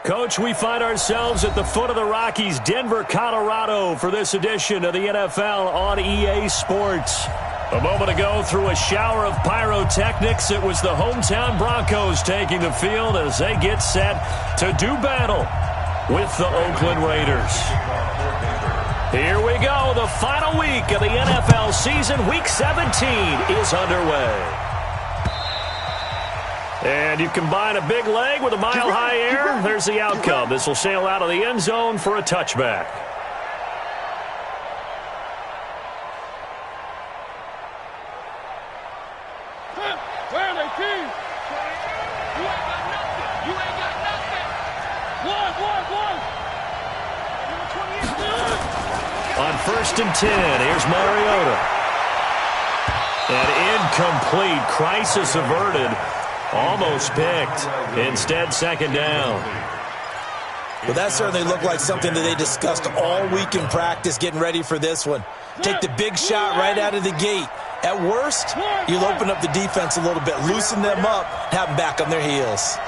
Coach, we find ourselves at the foot of the Rockies, Denver, Colorado, for this edition of the NFL on EA Sports. A moment ago, through a shower of pyrotechnics, it was the hometown Broncos taking the field as they get set to do battle with the Oakland Raiders. Here we go. The final week of the NFL season, Week 17, is underway. And you combine a big leg with a mile-high air, there's the outcome. This will sail out of the end zone for a touchback. Where are they, team? You ain't got nothing. You ain't got nothing. One. On 1st and 10, here's Mariota. And incomplete. Crisis averted. Almost picked. Instead, second down. Well, that certainly looked like something that they discussed all week in practice getting ready for this one. Take the big shot right out of the gate. At worst, you'll open up the defense a little bit, loosen them up, have them back on their heels.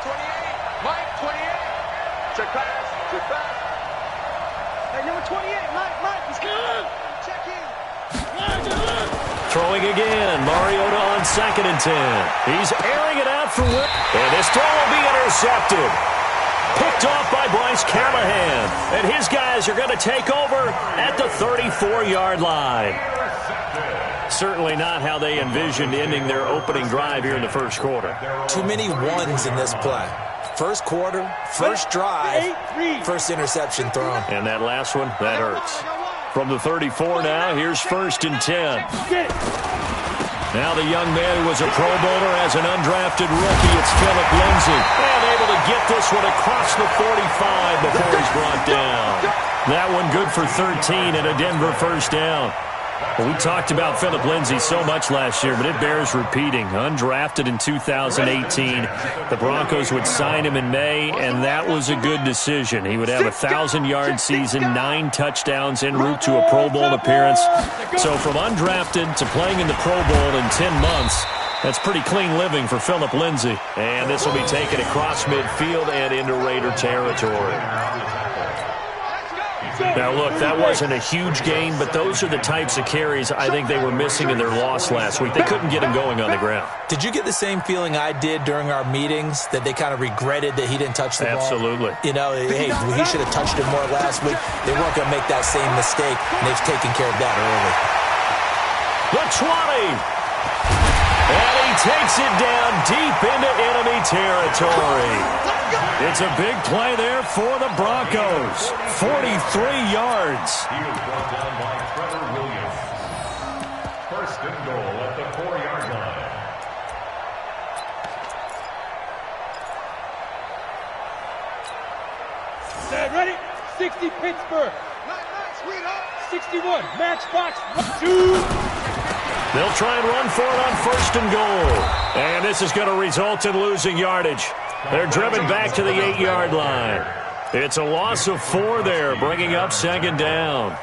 28. Mike, 28. Check pass. Hey, number 28, Mike, he's good. Check in. Throwing again. Mariota on 2nd and 10. He's airing it out for Will. And this throw will be intercepted. Picked off by Bryce Callahan. And his guys are going to take over at the 34-yard line. Certainly not how they envisioned ending their opening drive here in the first quarter. Too many ones in this play. First quarter, first drive, first interception thrown. And that last one, that hurts. From the 34 now, here's 1st and 10. Now the young man who was a Pro Bowler as an undrafted rookie, it's Philip Lindsay. And able to get this one across the 45 before he's brought down. That one good for 13 and a Denver first down. Well, we talked about Philip Lindsay so much last year, but it bears repeating. Undrafted in 2018. The Broncos would sign him in May, and that was a good decision. He would have a 1,000-yard season, 9 touchdowns en route to a Pro Bowl appearance. So from undrafted to playing in the Pro Bowl in 10 months, that's pretty clean living for Philip Lindsay. And this will be taken across midfield and into Raider territory. Now, look, that wasn't a huge gain, but those are the types of carries I think they were missing in their loss last week. They couldn't get him going on the ground. Did you get the same feeling I did during our meetings, that they kind of regretted that he didn't touch the ball? Absolutely. You know, hey, he should have touched it more last week. They weren't going to make that same mistake, and they've taken care of that early. The 20. And he takes it down deep into enemy territory. It's a big play there for the Broncos. 43 yards. He was brought down by Trevor Williams. 1st and goal at the 4-yard line. Ready? 60 Pittsburgh. 61 Matchbox 2. They'll try and run for it on 1st and goal. And this is going to result in losing yardage. They're driven back to the 8-yard line. It's a loss of 4 there, bringing up 2nd down.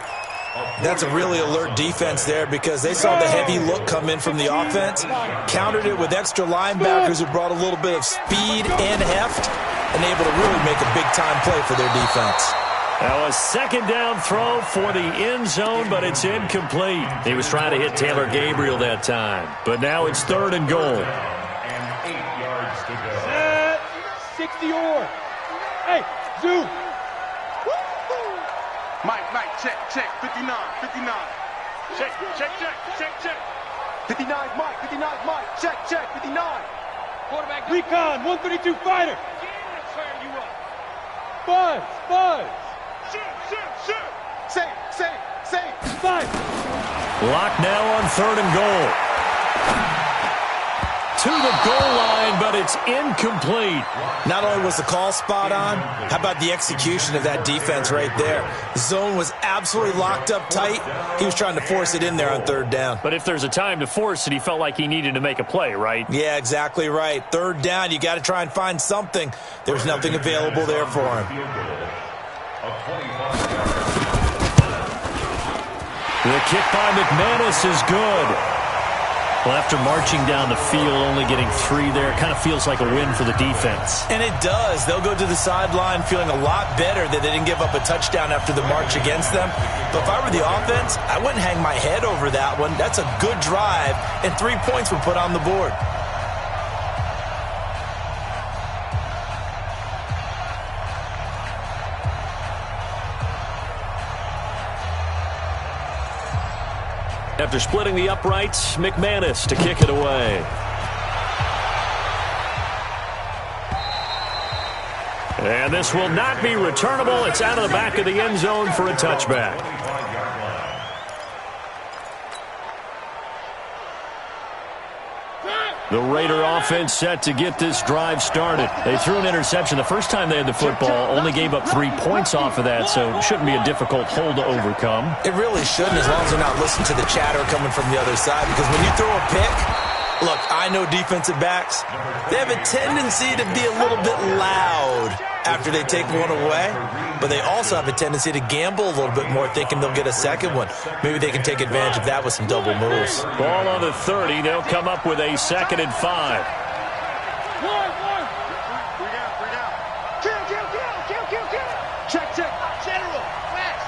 That's a really alert defense there because they saw the heavy look come in from the offense, countered it with extra linebackers who brought a little bit of speed and heft, and able to really make a big-time play for their defense. Now a 2nd down throw for the end zone, but it's incomplete. He was trying to hit Taylor Gabriel that time, but now it's 3rd and goal. And 8 yards to go. 60 or. Hey, Zoo. Mike, check. 59. Check. 59, Mike. Check. 59. Quarterback. Recon, 132 fighter. Buzz. Shoot. Safe. 5. Lock now on 3rd and goal. To the goal line, but it's incomplete. Not only was the call spot on, how about the execution of that defense right there? The zone was absolutely locked up tight. He was trying to force it in there on 3rd down. But if there's a time to force it, he felt like he needed to make a play, right? Yeah, exactly right. 3rd down, you got to try and find something. There's nothing available there for him. The kick by McManus is good. Well, after marching down the field, only getting 3 there, it kind of feels like a win for the defense. And it does. They'll go to the sideline feeling a lot better that they didn't give up a touchdown after the march against them. But if I were the offense, I wouldn't hang my head over that one. That's a good drive, and 3 points were put on the board. After splitting the uprights, McManus to kick it away. And this will not be returnable. It's out of the back of the end zone for a touchback. The Raider offense set to get this drive started. They threw an interception the first time they had the football, only gave up 3 points off of that, so it shouldn't be a difficult hole to overcome. It really shouldn't, as long as they're not listening to the chatter coming from the other side, because when you throw a pick, look, I know defensive backs, they have a tendency to be a little bit loud after they take one away, but they also have a tendency to gamble a little bit more, thinking they'll get a second one. Maybe they can take advantage of that with some double moves. Ball on the 30. They'll come up with a 2nd and 5. Check, check. General, flex.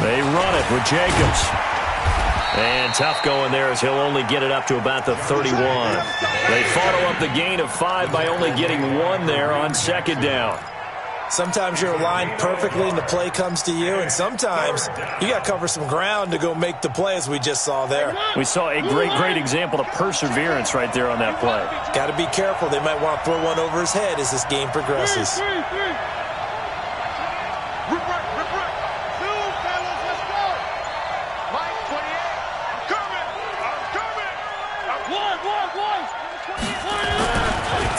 They run it with Jacobs. And tough going there as he'll only get it up to about the 31. They follow up the gain of 5 by only getting 1 there on 2nd down. Sometimes you're aligned perfectly and the play comes to you, and sometimes you got to cover some ground to go make the play, as we just saw there. We saw a great example of perseverance right there on that play. Got to be careful. They might want to throw one over his head as this game progresses.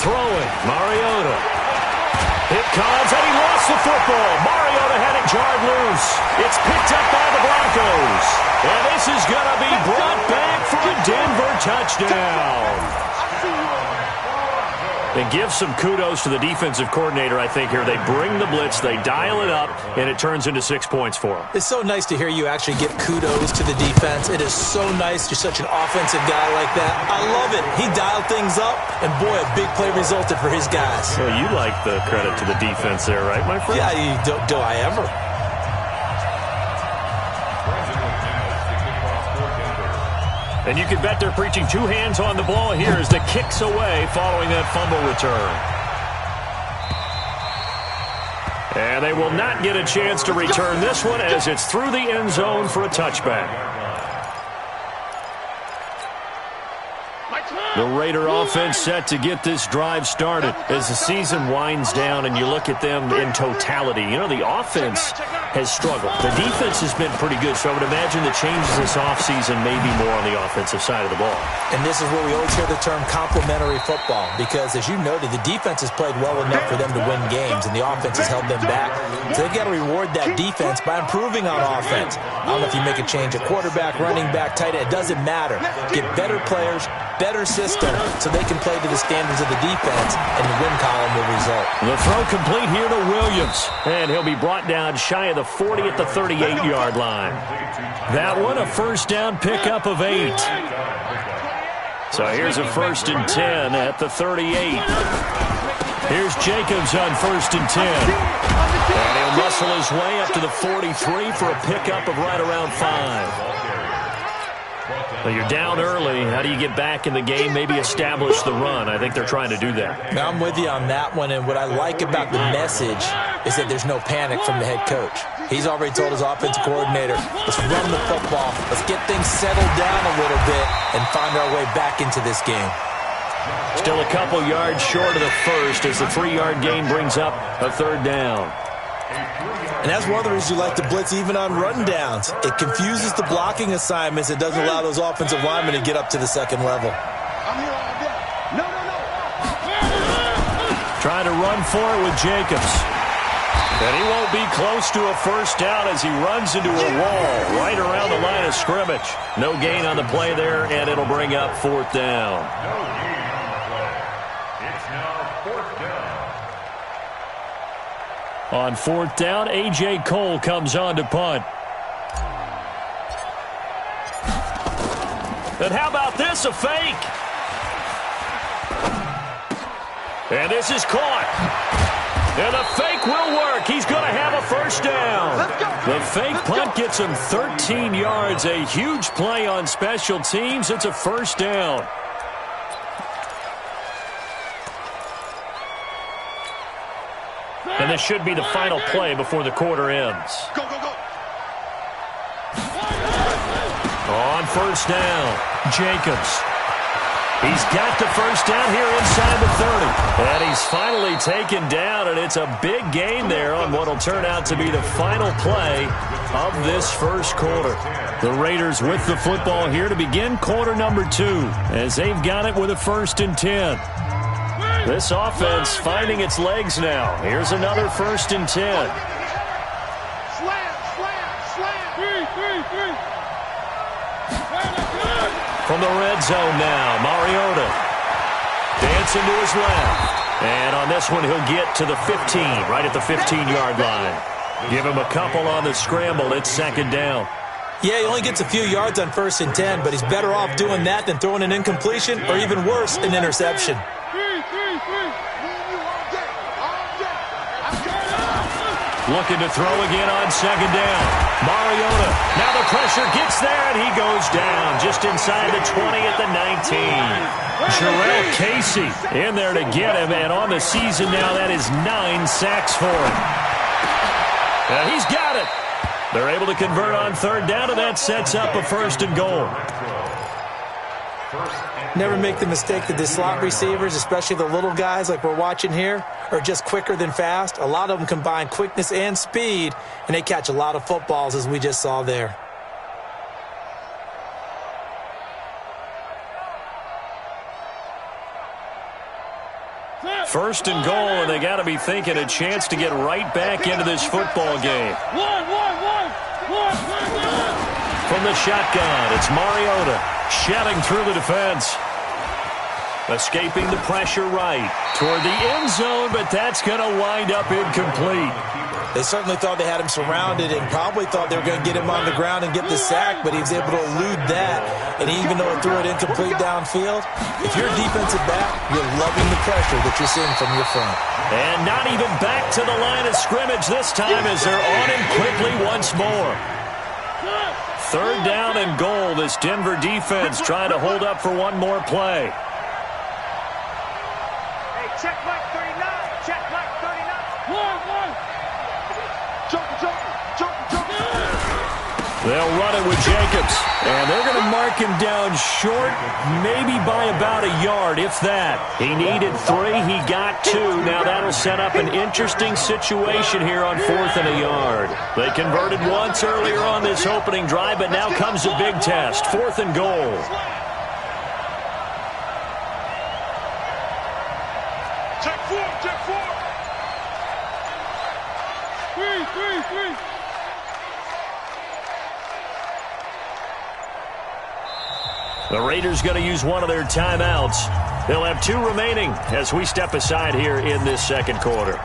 Throwing, Mariota. It comes, and he lost the football. Mariota had it jarred loose. It's picked up by the Broncos. And this is going to be brought back for a Denver touchdown. And give some kudos to the defensive coordinator, I think, here. They bring the blitz, they dial it up, and it turns into 6 points for them. It's so nice to hear you actually give kudos to the defense. It is so nice. You're such an offensive guy like that. I love it. He dialed things up, and boy, a big play resulted for his guys. Well, you like the credit to the defense there, right, my friend? Yeah, do I ever? And you can bet they're preaching 2 hands on the ball here as the kick's away following that fumble return. And they will not get a chance to return this one as it's through the end zone for a touchback. The Raider offense set to get this drive started as the season winds down and you look at them in totality. You know, the offense has struggled. The defense has been pretty good, so I would imagine the changes this offseason may be more on the offensive side of the ball. And this is where we always hear the term complementary football because, as you noted, the defense has played well enough for them to win games, and the offense has held them back. So they've got to reward that defense by improving on offense. I don't know if you make a change at quarterback, running back, tight end. It doesn't matter. Get better players, better system, so they can play to the standards of the defense, and the win column will result. The throw complete here to Williams, and he'll be brought down shy of the 40 at the 38-yard line. That one, a first down pickup of 8. So here's a 1st and 10 at the 38. Here's Jacobs on 1st and 10. And he'll muscle his way up to the 43 for a pickup of right around 5. Well, you're down early. How do you get back in the game, maybe establish the run? I think they're trying to do that. Now, I'm with you on that one, and what I like about the message is that there's no panic from the head coach. He's already told his offensive coordinator, let's run the football, let's get things settled down a little bit and find our way back into this game. Still a couple yards short of the first as the 3-yard gain brings up a 3rd down. And that's one of the reasons you like to blitz even on rundowns. It confuses the blocking assignments. It doesn't allow those offensive linemen to get up to the second level. I'm here all day. No. Trying to run for it with Jacobs. And he won't be close to a first down as he runs into a wall right around the line of scrimmage. No gain on the play there, and it'll bring up 4th down. No gain on the play. It's now 4th down. On 4th down, A.J. Cole comes on to punt. And how about this, a fake? And this is caught. And the fake will work. He's going to have a first down. The fake punt gets him 13 yards. A huge play on special teams. It's a first down. And this should be the final play before the quarter ends. Go, go, go. On first down, Jacobs. He's got the first down here inside the 30. And he's finally taken down, and it's a big gain there on what will turn out to be the final play of this first quarter. The Raiders with the football here to begin quarter number 2 as they've got it with a 1st and 10. This offense finding its legs now. Here's another 1st and 10. Slam, slam, slam. Three. From the red zone now, Mariota dancing to his left. And on this one, he'll get to the 15, right at the 15-yard line. Give him a couple on the scramble. It's 2nd down. Yeah, he only gets a few yards on 1st and 10, but he's better off doing that than throwing an incompletion or even worse, an interception. Looking to throw again on 2nd down. Mariota. Now the pressure gets there, and he goes down just inside the 20 at the 19. Jarrell Casey in there to get him, and on the season now, that is 9 sacks for him. And he's got it. They're able to convert on 3rd down, and that sets up a 1st and goal. Never make the mistake that the slot receivers, especially the little guys like we're watching here, are just quicker than fast. A lot of them combine quickness and speed, and they catch a lot of footballs, as we just saw there. First and goal, and they got to be thinking a chance to get right back into this football game. From the shotgun, it's Mariota shedding through the defense. Escaping the pressure right toward the end zone, but that's going to wind up incomplete. They certainly thought they had him surrounded and probably thought they were going to get him on the ground and get the sack, but he was able to elude that. And even though it threw it incomplete downfield, if you're a defensive back, you're loving the pressure that you're seeing from your front. And not even back to the line of scrimmage this time as they're on him quickly once more. 3rd down and goal. This Denver defense trying to hold up for one more play. Check Mike 39. Check Mike 39. Jump. They'll run it with Jacobs. And they're going to mark him down short, maybe by about a yard, if that. He needed 3. He got 2. Now that'll set up an interesting situation here on 4th and a yard. They converted once earlier on this opening drive, but now comes a big test. 4th and goal. Check 4. 3. The Raiders going to use one of their timeouts. They'll have 2 remaining as we step aside here in this 2nd quarter.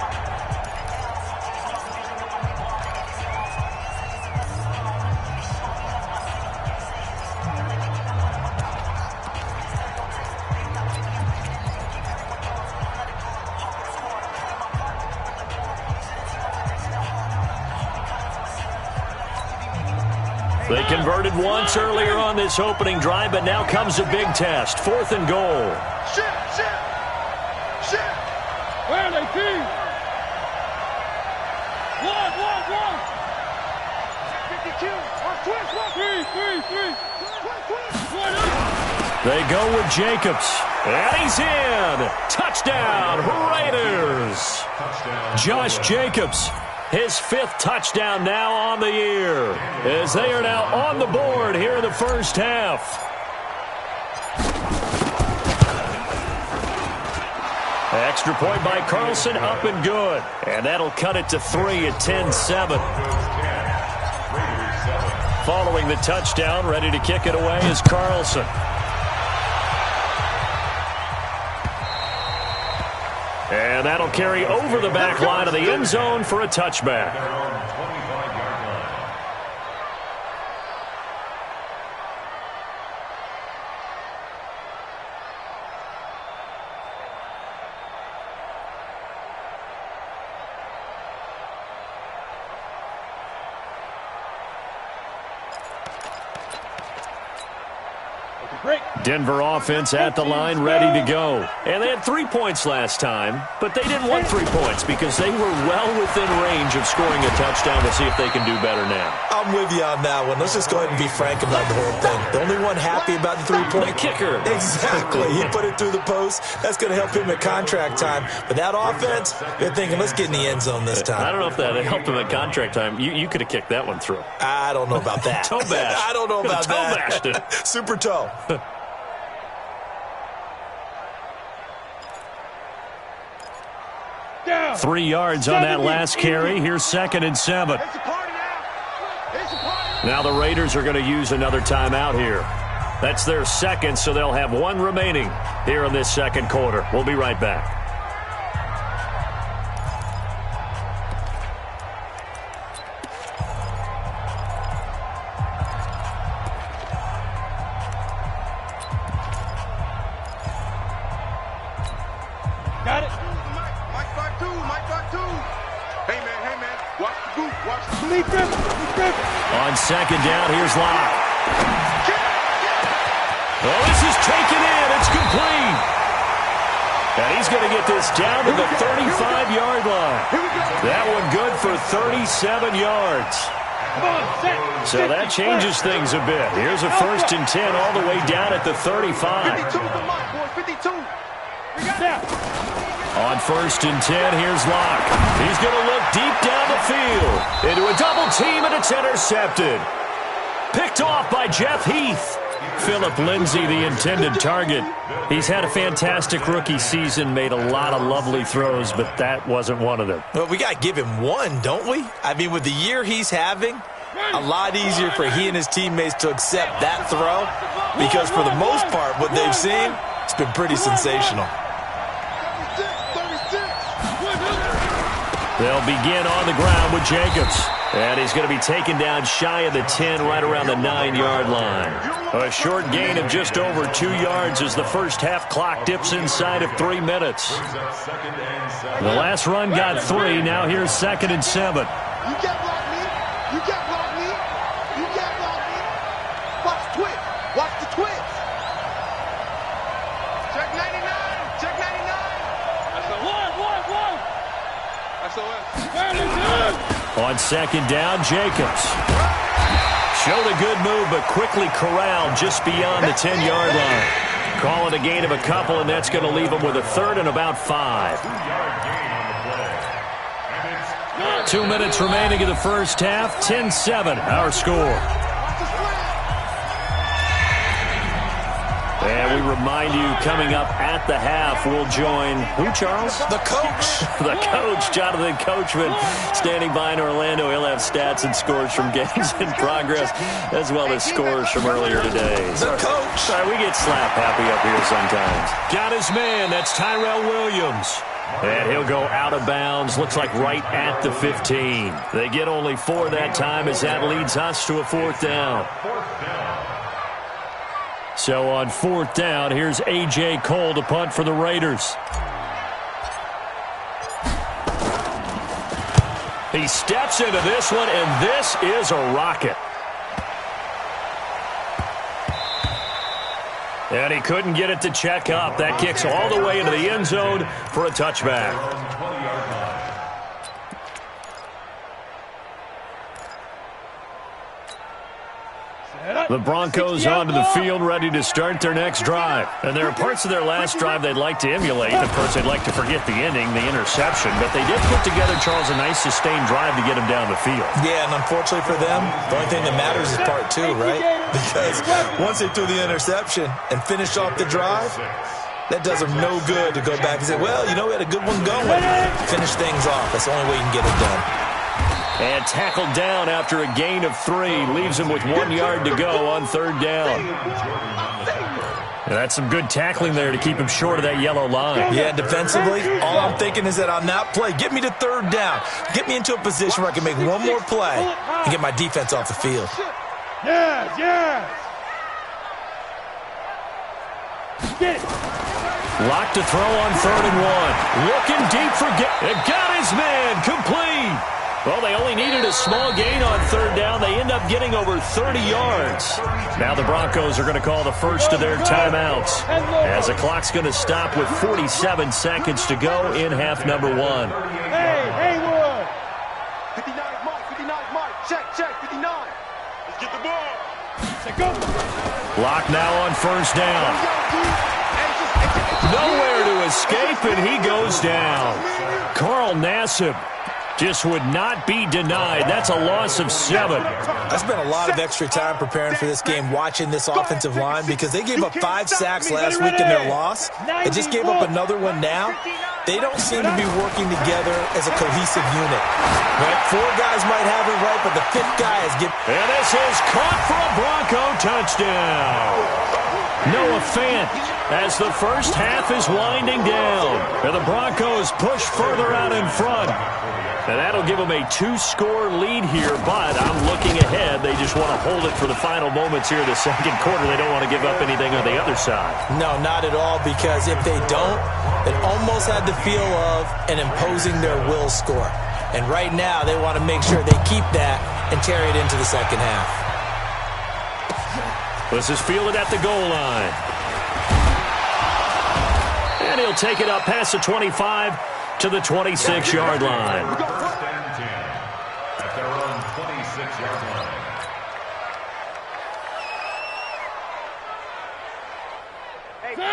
They converted once earlier on this opening drive, but now comes a big test. 4th and goal. Shit. Where are they, team? One. 52. Three. They go with Jacobs. And he's in. Touchdown, Raiders. Josh Jacobs. His 5th touchdown now on the year as they are now on the board here in the first half. Extra point by Carlson, up and good. And that'll cut it to 3 at 10-7. Following the touchdown, ready to kick it away is Carlson. And that'll carry over the back line of the end zone for a touchback. Denver offense at the line, ready to go. And they had 3 points last time, but they didn't want 3 points because they were well within range of scoring a touchdown. We'll see if they can do better now. I'm with you on that one. Let's just go ahead and be frank about the whole thing. The only one happy about the 3-point kicker. Exactly. He put it through the post. That's going to help him at contract time. But that offense, they're thinking, let's get in the end zone this time. I don't know if that helped him at contract time. You could have kicked that one through. I don't know about that. Toe bash. I don't know about that. Toe bashed it. Super toe. Down. 3 yards on that last carry. Here's 2nd and 7. It's a party now. It's a party. Now the Raiders are going to use another timeout here. That's their second, so they'll have 1 remaining here in this second quarter. We'll be right back. Got it. Mike back two. Hey, man. Watch the goop. Watch the goop. On 2nd down, here's Locke. Oh, this is taken in. It's complete. And he's going to get this down to the 35-yard line. That one good for 37 yards. So that changes things a bit. Here's a 1st and 10 all the way down at the 35. 52 the mark, boys. 52. We got that. On 1st and 10, here's Locke. He's going to look deep down the field. Into a double team, and it's intercepted. Picked off by Jeff Heath. Philip Lindsay, the intended target. He's had a fantastic rookie season, made a lot of lovely throws, but that wasn't one of them. Well, we got to give him one, don't we? I mean, with the year he's having, a lot easier for he and his teammates to accept that throw because for the most part, what they've seen, it's been pretty sensational. They'll begin on the ground with Jacobs. And he's going to be taken down shy of the 10, right around the 9-yard line. A short gain of just over 2 yards as the first half clock dips inside of 3 minutes. The last run got 3. Now here's 2nd and 7. You can't block me. You can't block me. You can't block me. Watch the twist. Watch the twist. Check 99. Check 99. That's a one. That's a one. On 2nd down, Jacobs. Showed a good move, but quickly corralled just beyond the 10-yard line. Call it a gain of a couple, and that's going to leave them with a 3rd and about 5. 2 minutes remaining in the first half. 10-7, our score. And we remind you, coming up at the half, we'll join who, Charles? The coach. The coach, Jonathan Coachman, standing by in Orlando. He'll have stats and scores from games in progress, as well as scores from earlier today. The coach. Sorry, we get slap happy up here sometimes. Got his man. That's Tyrell Williams. And he'll go out of bounds, looks like right at the 15. They get only 4 that time as that leads us to a 4th down. So on 4th down, here's A.J. Cole to punt for the Raiders. He steps into this one, and this is a rocket. And he couldn't get it to check up. That kicks all the way into the end zone for a touchback. The Broncos onto the field, ready to start their next drive. And there are parts of their last drive they'd like to emulate. Of course, they'd like to forget the ending, the interception. But they did put together, Charles, a nice sustained drive to get him down the field. Yeah, and unfortunately for them, the only thing that matters is part 2, right? Because once they threw the interception and finished off the drive, that does them no good to go back and say, well, you know, we had a good one going. Finish things off. That's the only way you can get it done. And tackled down after a gain of 3. Leaves him with 1 yard to go on 3rd down. And that's some good tackling there to keep him short of that yellow line. Yeah, defensively, all I'm thinking is that on that play, get me to 3rd down. Get me into a position where I can make one more play and get my defense off the field. Yes. Get it. Locked to throw on 3rd and 1. Looking deep for it got his man complete. Well, they only needed a small gain on third down. They end up getting over 30 yards. Now the Broncos are going to call the first of their timeouts, as the clock's going to stop with 47 seconds to go in half number one. Hey, Haywood! 59 Mike, 59 Mike. Check, 59. Let's get the ball. Say go! Block now on first down. Nowhere to escape, and he goes down. Carl Nassib just would not be denied. That's a loss of 7. I spent a lot of extra time preparing for this game watching this offensive line because they gave up 5 sacks last week in their loss. They just gave up another one now. They don't seem to be working together as a cohesive unit. Right? 4 guys might have it right, but the 5th guy is getting... And this is caught for a Bronco touchdown. Noah Fant, as the first half is winding down. And the Broncos push further out in front. And that'll give them a 2-score lead here, but I'm looking ahead. They just want to hold it for the final moments here in the second quarter. They don't want to give up anything on the other side. No, not at all, because if they don't, it almost had the feel of an imposing their will score. And right now, they want to make sure they keep that and carry it into the second half. This is fielded at the goal line. And he'll take it up past the 25 to the 26-yard line. First and 10 at their own 26-yard line.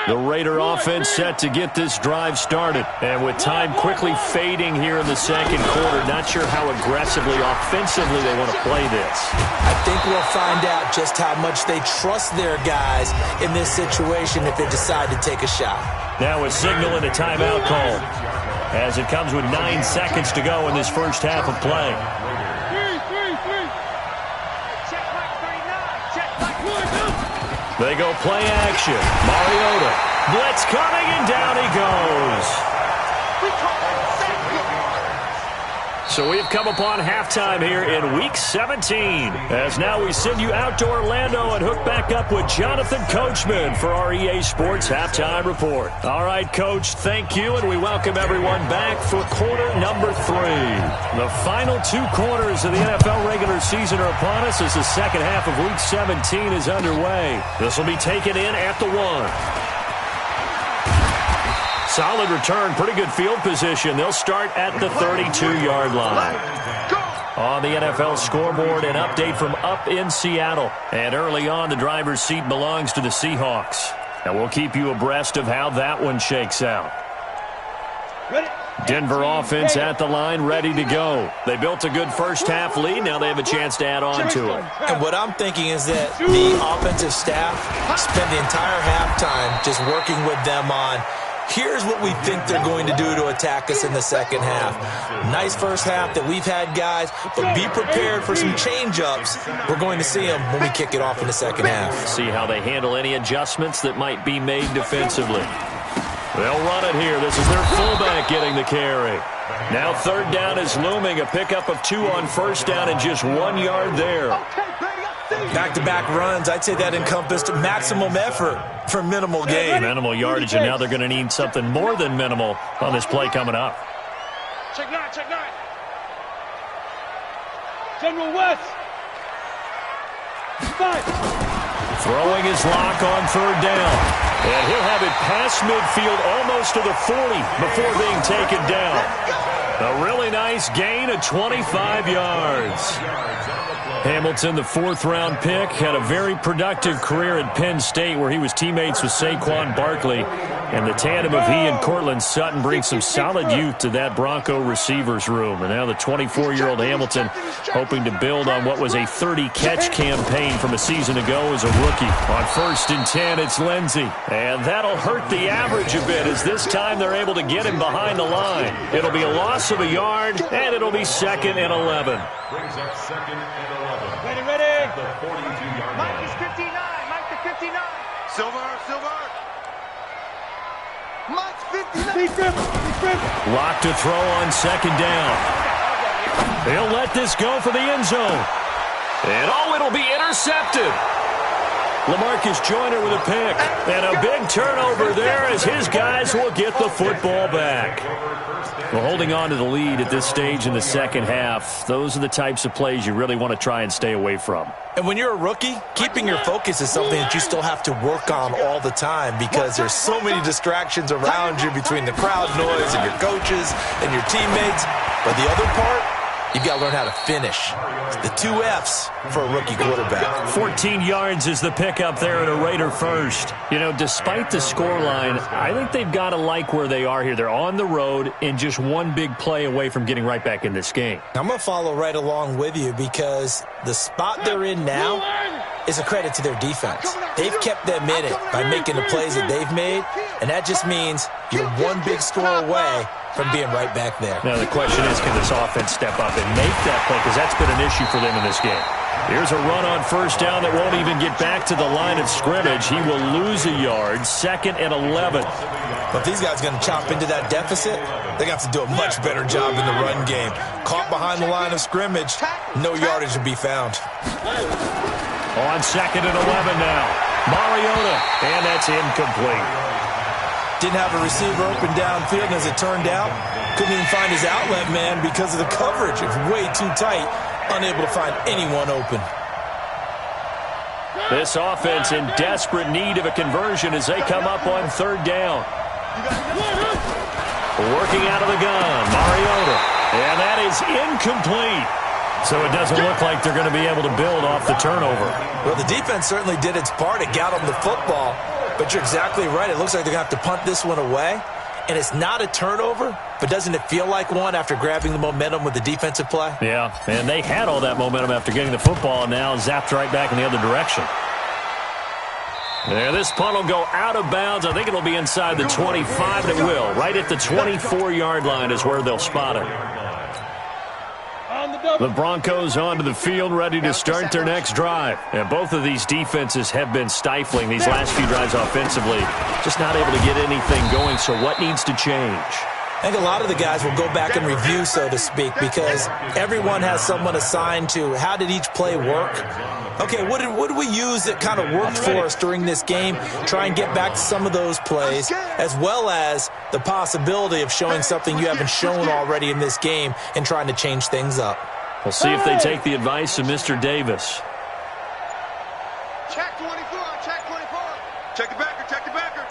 The Raider offense set to get this drive started. And with time quickly fading here in the second quarter, not sure how aggressively, offensively they want to play this. I think we'll find out just how much they trust their guys in this situation if they decide to take a shot. Now a signal and a timeout call, as it comes with 9 seconds to go in this first half of play. They go play action. Mariota. Blitz coming, and down he goes. So we've come upon halftime here in Week 17. As now we send you out to Orlando and hook back up with Jonathan Coachman for our EA Sports Halftime Report. All right, Coach, thank you, and we welcome everyone back for quarter number 3. The final 2 quarters of the NFL regular season are upon us as the second half of Week 17 is underway. This will be taken in at the 1. Solid return, pretty good field position. They'll start at the 32-yard line. On the NFL scoreboard, an update from up in Seattle. And early on, the driver's seat belongs to the Seahawks. And we'll keep you abreast of how that one shakes out. Denver offense at the line, ready to go. They built a good first half lead. Now they have a chance to add on to it. And what I'm thinking is that the offensive staff spent the entire halftime just working with them on, here's what we think they're going to do to attack us in the second half. Nice first half that we've had, guys, but be prepared for some change-ups. We're going to see them when we kick it off in the second half. See how they handle any adjustments that might be made defensively. They'll run it here. This is their fullback getting the carry. Now third down is looming. A pickup of 2 on first down and just 1 yard there. Back-to-back runs, I'd say that encompassed maximum effort for minimal gain. Minimal yardage, and now they're going to need something more than minimal on this play coming up. Check 9. General West. 5. Throwing his lock on third down. And he'll have it past midfield almost to the 40 before being taken down. A really nice gain of 25 yards. Hamilton, the 4th-round pick, had a very productive career at Penn State where he was teammates with Saquon Barkley. And the tandem of he and Cortland Sutton brings some solid youth to that Bronco receivers room. And now the 24-year-old Hamilton hoping to build on what was a 30-catch campaign from a season ago as a rookie. On 1st and 10, it's Lindsey. And that'll hurt the average a bit as this time they're able to get him behind the line. It'll be a loss of a yard, and it'll be 2nd and 11. Brings up 2nd and 11. Ready. The 42-yard line. Mike is 59. Mike the 59. Silver. Mike's 59. Lock to throw on 2nd down. They'll let this go for the end zone. And it'll be intercepted. LaMarcus Joyner with a pick. And a big turnover there as his guys will get the football back. Well, holding on to the lead at this stage in the second half, those are the types of plays you really want to try and stay away from. And when you're a rookie, keeping your focus is something that you still have to work on all the time because there's so many distractions around you between the crowd noise and your coaches and your teammates. But the other part, you've got to learn how to finish. The 2 F's for a rookie quarterback. 14 yards is the pickup there at a Raider first. You know, despite the scoreline, I think they've got to like where they are here. They're on the road and just one big play away from getting right back in this game. I'm going to follow right along with you because the spot they're in now is a credit to their defense. They've kept them in it by making the plays that they've made, and that just means you're one big score away from being right back there. Now the question is, can this offense step up and make that play? Because that's been an issue for them in this game. Here's a run on first down that won't even get back to the line of scrimmage. He will lose a yard, 2nd and 11. But if these guys are going to chop into that deficit, they're going to have to do a much better job in the run game. Caught behind the line of scrimmage, no yardage to be found. On 2nd and 11 now. Mariota, and that's incomplete. Didn't have a receiver open downfield, and as it turned out, couldn't even find his outlet man because of the coverage. It was way too tight, unable to find anyone open. This offense in desperate need of a conversion as they come up on 3rd down. Working out of the gun, Mariota, and that is incomplete. So it doesn't look like they're going to be able to build off the turnover. Well, the defense certainly did its part. It got them the football. But you're exactly right. It looks like they're going to have to punt this one away. And it's not a turnover, but doesn't it feel like one after grabbing the momentum with the defensive play? Yeah, and they had all that momentum after getting the football and now zapped right back in the other direction. There, this punt will go out of bounds. I think it'll be inside the 25. It will. Right at the 24-yard line is where they'll spot it. The Broncos onto the field, ready to start their next drive. And both of these defenses have been stifling these last few drives offensively. Just not able to get anything going, so what needs to change? I think a lot of the guys will go back and review, so to speak, because everyone has someone assigned to how did each play work. Okay, what did we use that kind of worked for us during this game? Try and get back to some of those plays, as well as the possibility of showing something you haven't shown already in this game and trying to change things up. We'll see if they take the advice of Mr. Davis. Check 24, check 24. Check the backer, check the backer.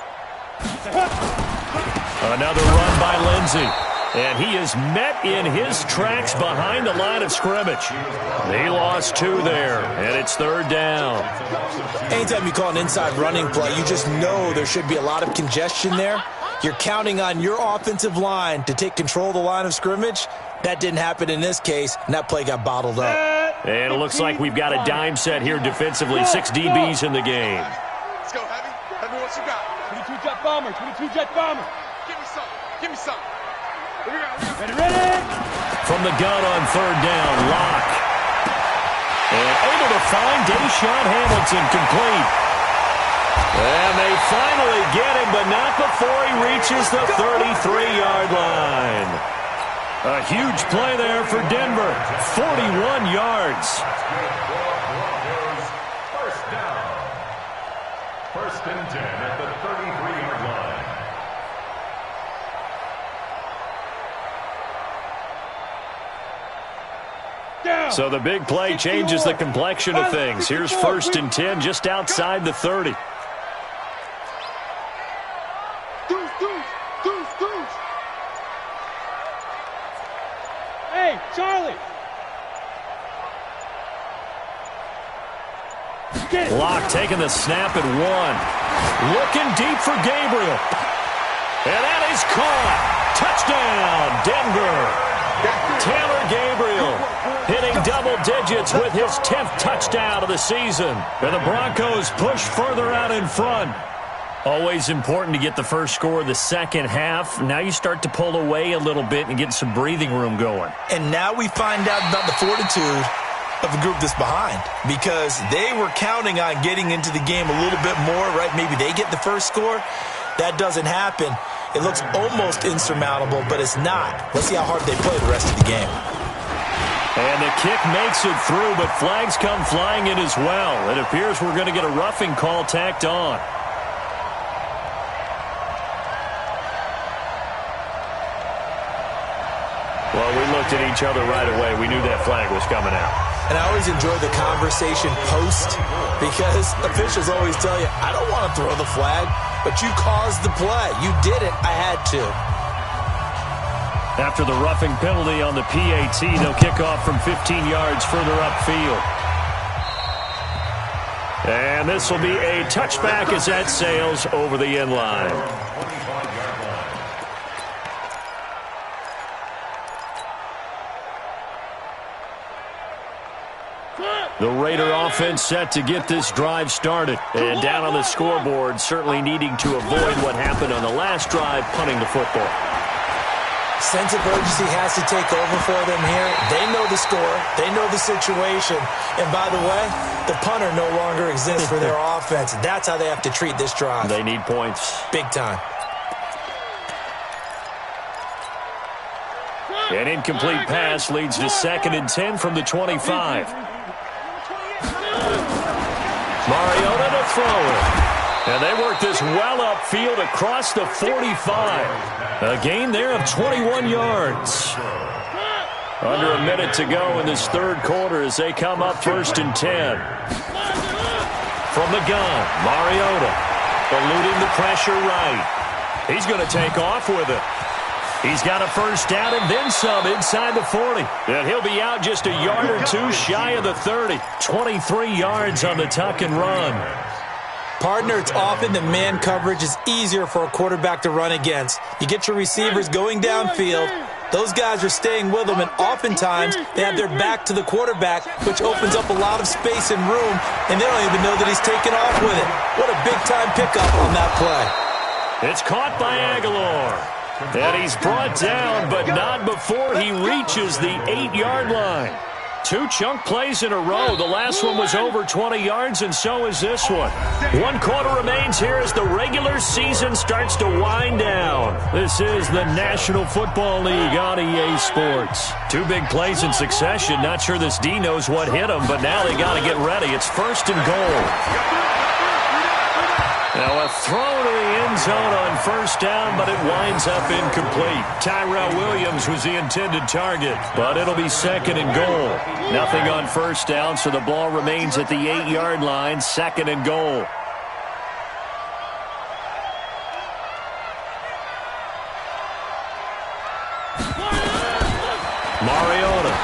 Another run by Lindsey. And he is met in his tracks behind the line of scrimmage. He lost 2 there, and it's 3rd down. Anytime you call an inside running play, you just know there should be a lot of congestion there. You're counting on your offensive line to take control of the line of scrimmage. That didn't happen in this case, and that play got bottled up. And it looks like we've got a dime set here defensively. 6 DBs in the game. Let's go, Heavy. Heavy, what you got? 22 jet bomber, 22 jet bomber. Give me some. Give me some. Ready? From the gun on 3rd down, Locke. And able to find Deshaun Hamilton complete. And they finally get him, but not before he reaches the 33-yard line. A huge play there for Denver. 41 yards. First down. 1st and 10 at the 33-yard line. So the big play changes the complexion of things. Here's 1st and 10 just outside the 30. Hey, Charlie. Locke taking the snap at 1. Looking deep for Gabriel. And that is caught. Touchdown, Denver. Taylor Gabriel hitting double digits with his 10th touchdown of the season. And the Broncos push further out in front. Always important to get the first score of the second half. Now you start to pull away a little bit and get some breathing room going. And now we find out about the fortitude of a group that's behind, because they were counting on getting into the game a little bit more, right? Maybe they get the first score. That doesn't happen. It looks almost insurmountable, but it's not. Let's see how hard they play the rest of the game. And the kick makes it through, but flags come flying in as well. It appears we're going to get a roughing call tacked on. Well, we looked at each other right away. We knew that flag was coming out. And I always enjoy the conversation post because officials always tell you, I don't want to throw the flag, but you caused the play. You did it. I had to. After the roughing penalty on the PAT, they'll kick off from 15 yards further upfield. And this will be a touchback as that sails over the end line. The Raider offense set to get this drive started. And down on the scoreboard, certainly needing to avoid what happened on the last drive, punting the football. Sense of urgency has to take over for them here. They know the score. They know the situation. And by the way, the punter no longer exists for their offense. That's how they have to treat this drive. They need points. Big time. An incomplete pass leads to 2nd and 10 from the 25. Mariota to throw it. And they work this well upfield across the 45. A gain there of 21 yards. Under a minute to go in this third quarter as they come up 1st and 10. From the gun, Mariota eluding the pressure right. He's going to take off with it. He's got a first down and then some inside the 40. And he'll be out just a yard or two shy of the 30. 23 yards on the tuck and run. Partner, it's often that man coverage is easier for a quarterback to run against. You get your receivers going downfield. Those guys are staying with them, and oftentimes they have their back to the quarterback, which opens up a lot of space and room, and they don't even know that he's taken off with it. What a big-time pickup on that play. It's caught by Aguilar. And he's brought down, but not before he reaches the 8-yard line. 2 chunk plays in a row. The last one was over 20 yards, and so is this one. 1 quarter remains here as the regular season starts to wind down. This is the National Football League on EA Sports. 2 big plays in succession. Not sure this D knows what hit him, but now they got to get ready. It's 1st and goal. Now a throw to the end zone on 1st down, but it winds up incomplete. Tyrell Williams was the intended target, but it'll be 2nd and goal. Nothing on 1st down, so the ball remains at the 8-yard line, 2nd and goal. Mariota.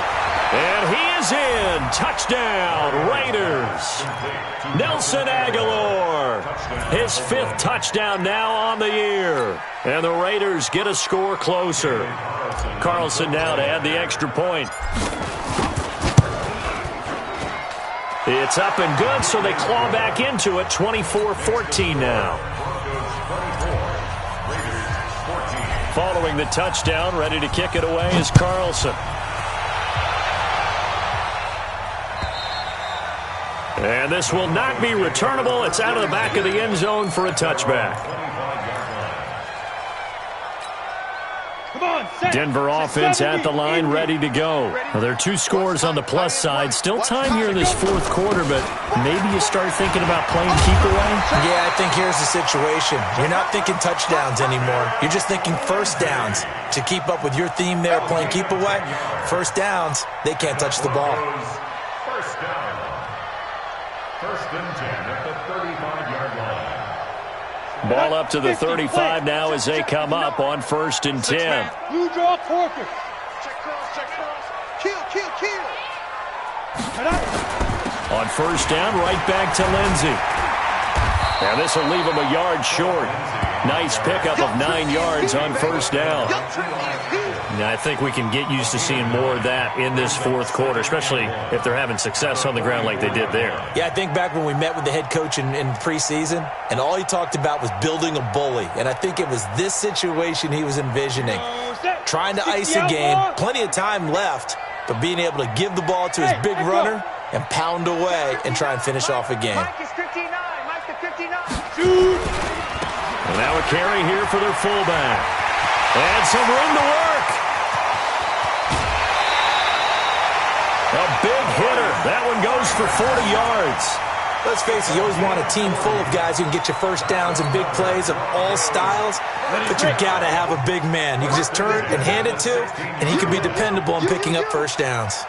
And he is in. Touchdown, Raiders. Nelson Aguilar. His 5th touchdown now on the year. And the Raiders get a score closer. Carlson now to add the extra point. It's up and good, so they claw back into it. 24-14 now. Following the touchdown, ready to kick it away is Carlson. And this will not be returnable. It's out of the back of the end zone for a touchback. Denver offense at the line, ready to go. Well, there are 2 scores on the plus side. Still time here in this 4th quarter, but maybe you start thinking about playing keep away? Yeah, I think here's the situation. You're not thinking touchdowns anymore. You're just thinking 1st downs. To keep up with your theme there, playing keep away, 1st downs, they can't touch the ball. 1st down. 1st and 10 at the 35-yard line. Ball up to the 35 now as they come up on 1st and 10. You draw Corker. Check cross. Kill. On 1st down, right back to Lindsey. And this will leave him a yard short. Nice pickup of 9 yards on 1st down. Now, I think we can get used to seeing more of that in this 4th quarter, especially if they're having success on the ground like they did there. Yeah, I think back when we met with the head coach in preseason, and all he talked about was building a bully. And I think it was this situation he was envisioning. Trying to ice a game, plenty of time left, but being able to give the ball to his big runner and pound away and try and finish off a game. Mike is 59. Mike the 59. Shoot. And now a carry here for their fullback. And some room to work. for 40 yards. Let's face it, you always want a team full of guys who can get you first downs and big plays of all styles, but you got to have a big man. You can just turn and hand it to, and he can be dependable in picking up first downs.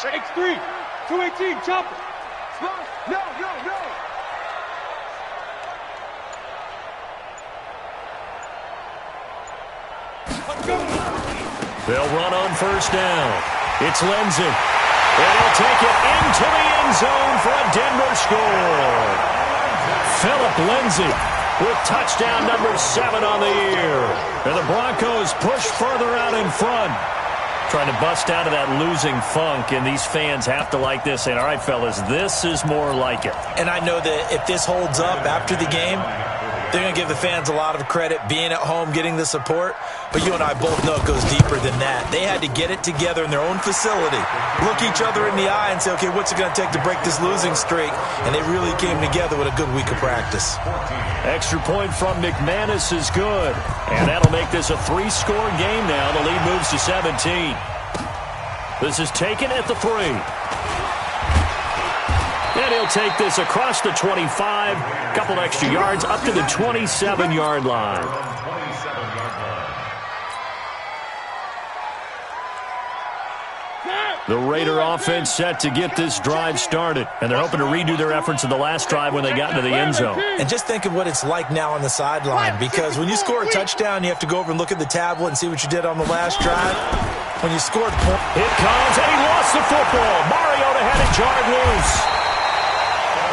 X3, 218, chopper. No. They'll run on first down. It's Lindsay. And he'll take it into the end zone for a Denver score. Philip Lindsay with touchdown number 7 on the year. And the Broncos push further out in front. Trying to bust out of that losing funk, and these fans have to like this, saying, all right, fellas, this is more like it. And I know that if this holds up after the game, they're going to give the fans a lot of credit being at home, getting the support. But you and I both know it goes deeper than that. They had to get it together in their own facility, look each other in the eye and say, okay, what's it going to take to break this losing streak? And they really came together with a good week of practice. Extra point from McManus is good. And that'll make this a 3-score game now. The lead moves to 17. This is taken at the 3. And he'll take this across the 25. Couple extra yards up to the 27-yard line. The Raider offense set to get this drive started. And they're hoping to redo their efforts in the last drive when they got into the end zone. And just think of what it's like now on the sideline. Because when you score a touchdown, you have to go over and look at the tablet and see what you did on the last drive. When you scored a point. It comes, and he lost the football. Mariota had it jarred loose.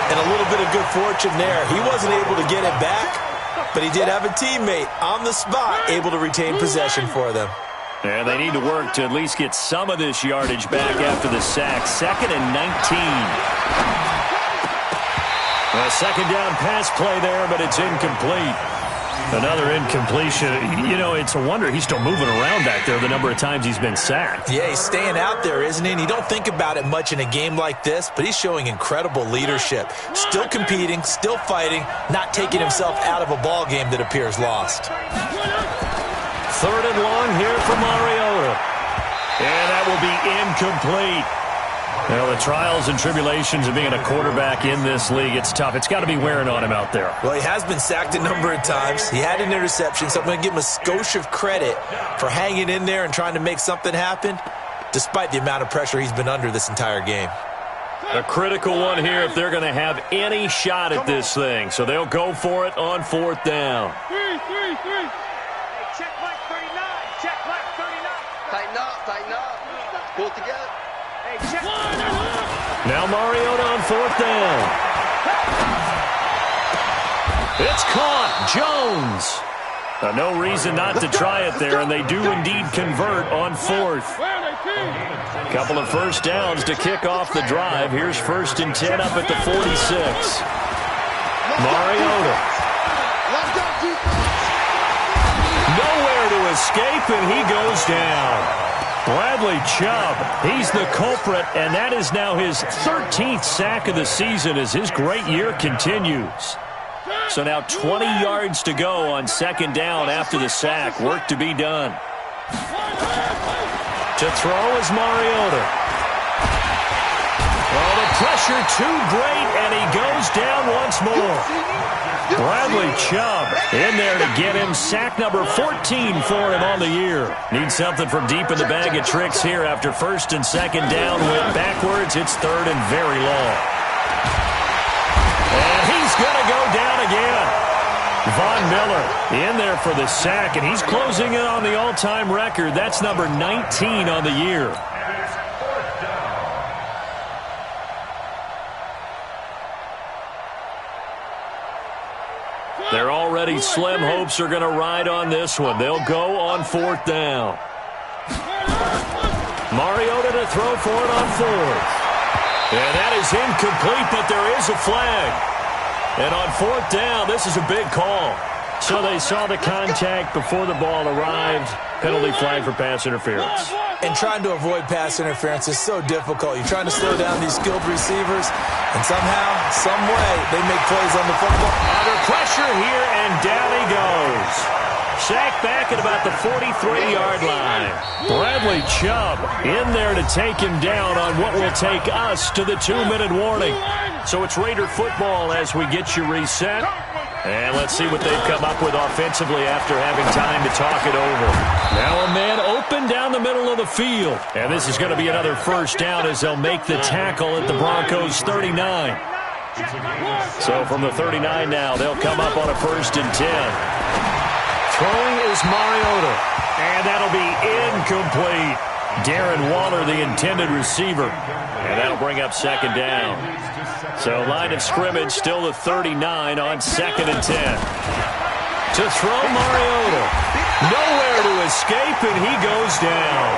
And a little bit of good fortune there. He wasn't able to get it back, but he did have a teammate on the spot able to retain possession for them. And they need to work to at least get some of this yardage back after the sack. 2nd and 19. A second down pass play there, but it's incomplete. Another incompletion. You know, it's a wonder he's still moving around back there the number of times he's been sacked. Yeah, he's staying out there, isn't he? And you don't think about it much in a game like this, but he's showing incredible leadership. Still competing, still fighting, not taking himself out of a ball game that appears lost. 3rd and long here for Mariota. And that will be incomplete. Well, the trials and tribulations of being a quarterback in this league, it's tough. It's got to be wearing on him out there. Well, he has been sacked a number of times. He had an interception, so I'm going to give him a skosh of credit for hanging in there and trying to make something happen, despite the amount of pressure he's been under this entire game. A critical one here if they're going to have any shot at this thing. So they'll go for it on 4th down. 3. Hey, check Mike 39. Check Mike 39. Tighten up. Pull it together. Hey, check. Now Mariota on 4th down. It's caught. Jones. No reason not to try it there, and they do indeed convert on 4th. Couple of first downs to kick off the drive. Here's 1st and 10 up at the 46. Mariota. Nowhere to escape, and he goes down. Bradley Chubb, he's the culprit, and that is now his 13th sack of the season as his great year continues. So now 20 yards to go on 2nd down after the sack. Work to be done. To throw is Mariota. Oh, the pressure too great, and he goes down once more. Bradley Chubb in there to get him sack number 14 for him on the year. Needs something from deep in the bag of tricks here after 1st and 2nd down. Went backwards. It's 3rd and very long. And he's going to go down again. Von Miller in there for the sack, and he's closing in on the all-time record. That's number 19 on the year. They're already slim hopes are going to ride on this one. They'll go on 4th down. Mariota to throw for it on 4th. And that is incomplete, but there is a flag. And on 4th down, this is a big call. So they saw the contact before the ball arrived. Penalty flag for pass interference. And trying to avoid pass interference is so difficult. You're trying to slow down these skilled receivers, and somehow, some way, they make plays on the football. Under pressure here, and down he goes. Sacked back at about the 43-yard line. Bradley Chubb in there to take him down on what will take us to the 2-minute warning. So it's Raider football as we get you reset. And let's see what they've come up with offensively after having time to talk it over. Now a man open down the middle of the field. And this is going to be another first down as they'll make the tackle at the Broncos 39. So from the 39 now, they'll come up on a 1st and 10. Throwing is Mariota, and that'll be incomplete. Darren Waller, the intended receiver, and that'll bring up 2nd down. So line of scrimmage still the 39 on 2nd and 10. To throw Mariota. Nowhere to escape, and he goes down.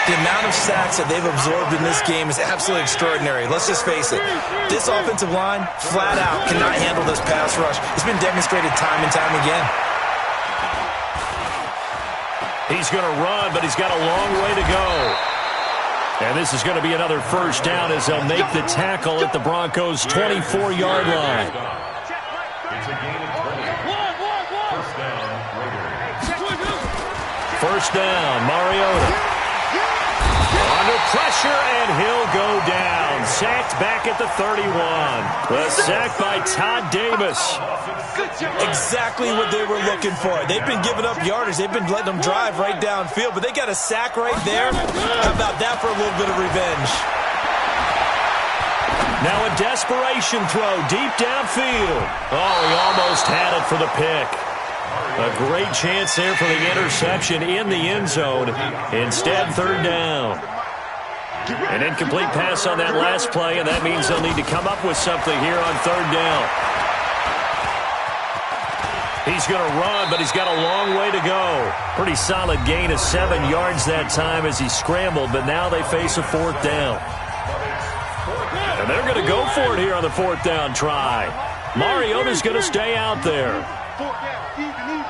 The amount of sacks that they've absorbed in this game is absolutely extraordinary. Let's just face it. This offensive line, flat out, cannot handle this pass rush. It's been demonstrated time and time again. He's going to run, but he's got a long way to go. And this is going to be another first down as they'll make the tackle at the Broncos' 24-yard line. It's a gain of 20. First down, Raiders. First down, Mariota. Under pressure, and he'll go down. Sacked back at the 31. The sack by Todd Davis. Exactly what they were looking for. They've been giving up yardage. They've been letting them drive right downfield, but they got a sack right there. How about that for a little bit of revenge? Now a desperation throw deep downfield. Oh, he almost had it for the pick. A great chance there for the interception in the end zone. Instead, 3rd down. An incomplete pass on that last play, and that means they'll need to come up with something here on 3rd down. He's going to run, but he's got a long way to go. Pretty solid gain of 7 yards that time as he scrambled, but now they face a 4th down. And they're going to go for it here on the 4th down try. Mariota's going to stay out there. 4th down, even.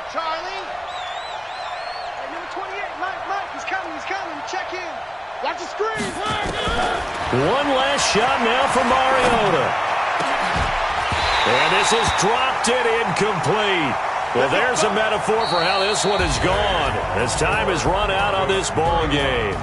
Charlie. Hey, number 28, Mike, he's coming. Check in. Watch the screen. One last shot now for Mariota. And this has dropped it incomplete. Well, there's a metaphor for how this one is gone as time has run out on this ball game.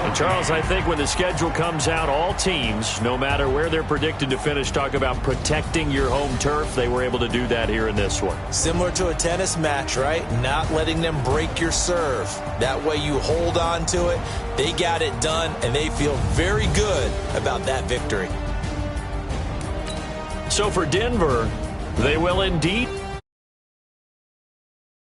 And Charles, I think when the schedule comes out, all teams, no matter where they're predicted to finish, talk about protecting your home turf. They were able to do that here in this one. Similar to a tennis match, right? Not letting them break your serve. That way you hold on to it. They got it done, and they feel very good about that victory. So for Denver, they will indeed